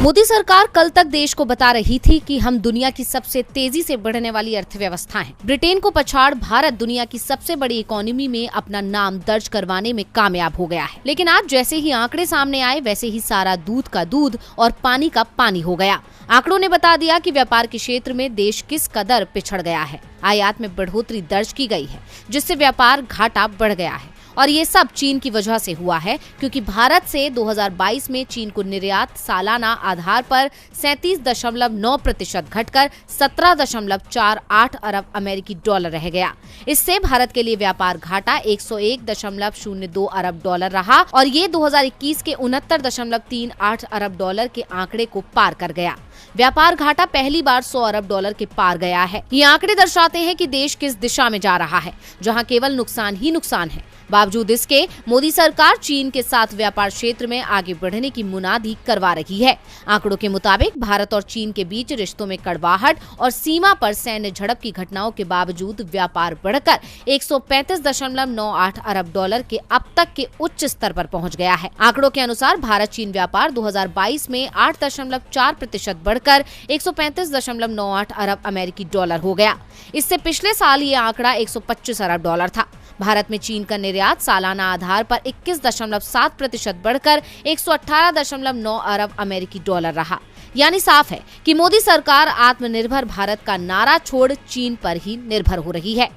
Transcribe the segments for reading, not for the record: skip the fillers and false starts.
मोदी सरकार कल तक देश को बता रही थी कि हम दुनिया की सबसे तेजी से बढ़ने वाली अर्थव्यवस्था हैं। ब्रिटेन को पछाड़ भारत दुनिया की सबसे बड़ी इकोनॉमी में अपना नाम दर्ज करवाने में कामयाब हो गया है। लेकिन आज जैसे ही आंकड़े सामने आए वैसे ही सारा दूध का दूध और पानी का पानी हो गया। आंकड़ों ने बता दिया कि व्यापार के क्षेत्र में देश किस कदर पिछड़ गया है। आयात में बढ़ोतरी दर्ज की गई है, जिससे व्यापार घाटा बढ़ गया है और ये सब चीन की वजह से हुआ है, क्योंकि भारत से 2022 में चीन को निर्यात सालाना आधार पर 37.9% घटकर 17.48 अरब अमेरिकी डॉलर रह गया। इससे भारत के लिए व्यापार घाटा 101.02 अरब डॉलर रहा और ये 2021 के 69.38 अरब डॉलर के आंकड़े को पार कर गया। व्यापार घाटा पहली बार 100 अरब डॉलर के पार गया है। ये आंकड़े दर्शाते हैं कि देश किस दिशा में जा रहा है, जहां केवल नुकसान ही नुकसान है। बावजूद इसके मोदी सरकार चीन के साथ व्यापार क्षेत्र में आगे बढ़ने की मुनादी करवा रही है। आंकड़ों के मुताबिक भारत और चीन के बीच रिश्तों में कड़वाहट और सीमा पर सैन्य झड़प की घटनाओं के बावजूद व्यापार बढ़कर 135.98 अरब डॉलर के अब तक के उच्च स्तर पर पहुंच गया है। आंकड़ों के अनुसार भारत चीन व्यापार 2022 में 8.4% बढ़कर 135.98 अरब अमेरिकी डॉलर हो गया। इससे पिछले साल ये आंकड़ा 125 अरब डॉलर था। भारत में चीन का निर्यात सालाना आधार पर 21.7% बढ़कर 118.9 अरब अमेरिकी डॉलर रहा। यानी साफ है कि मोदी सरकार आत्मनिर्भर भारत का नारा छोड़ चीन पर ही निर्भर हो रही है।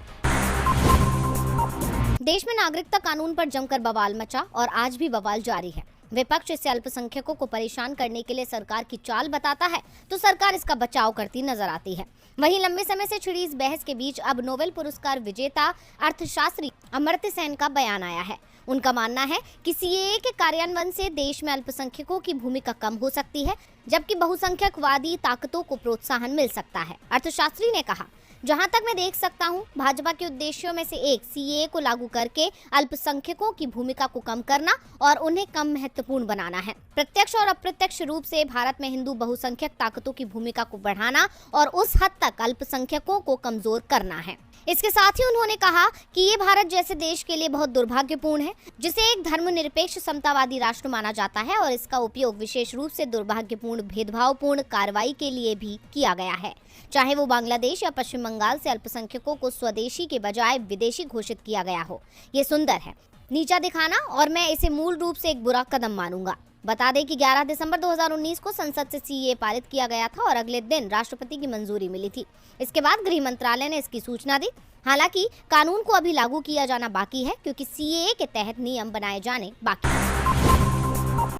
देश में नागरिकता कानून पर जमकर बवाल मचा और आज भी बवाल जारी है। विपक्ष इसे अल्पसंख्यकों को परेशान करने के लिए सरकार की चाल बताता है तो सरकार इसका बचाव करती नजर आती है। वहीं लंबे समय से छिड़ी इस बहस के बीच अब नोबेल पुरस्कार विजेता अर्थशास्त्री अमर्त्य सेन का बयान आया है। उनका मानना है कि सीएए के कार्यान्वयन से देश में अल्पसंख्यकों की भूमिका कम हो सकती है, जबकि बहुसंख्यकवादी ताकतों को प्रोत्साहन मिल सकता है। अर्थशास्त्री ने कहा, जहां तक मैं देख सकता हूं, भाजपा के उद्देश्यों में से एक सीएए को लागू करके अल्पसंख्यकों की भूमिका को कम करना और उन्हें कम महत्वपूर्ण बनाना है। प्रत्यक्ष और अप्रत्यक्ष रूप से भारत में हिंदू बहुसंख्यक ताकतों की भूमिका को बढ़ाना और उस हद तक अल्पसंख्यकों को कमजोर करना है। इसके साथ ही उन्होंने कहा कि ये भारत जैसे देश के लिए बहुत दुर्भाग्यपूर्ण है, जिसे एक धर्मनिरपेक्ष समतावादी राष्ट्र माना जाता है और इसका उपयोग विशेष रूप से दुर्भाग्यपूर्ण भेदभावपूर्ण कार्रवाई के लिए भी किया गया है। चाहे वो बांग्लादेश या पश्चिम बंगाल से अल्पसंख्यकों को स्वदेशी के बजाय विदेशी घोषित किया गया हो। ये सुंदर है, नीचा दिखाना, और मैं इसे मूल रूप से एक बुरा कदम मानूंगा। बता दें कि 11 दिसंबर 2019 को संसद से सीएए पारित किया गया था और अगले दिन राष्ट्रपति की मंजूरी मिली थी। इसके बाद गृह मंत्रालय ने इसकी सूचना दी। हालांकि कानून को अभी लागू किया जाना बाकी है, क्योंकि सीएए के तहत नियम बनाए जाने बाकी हैं।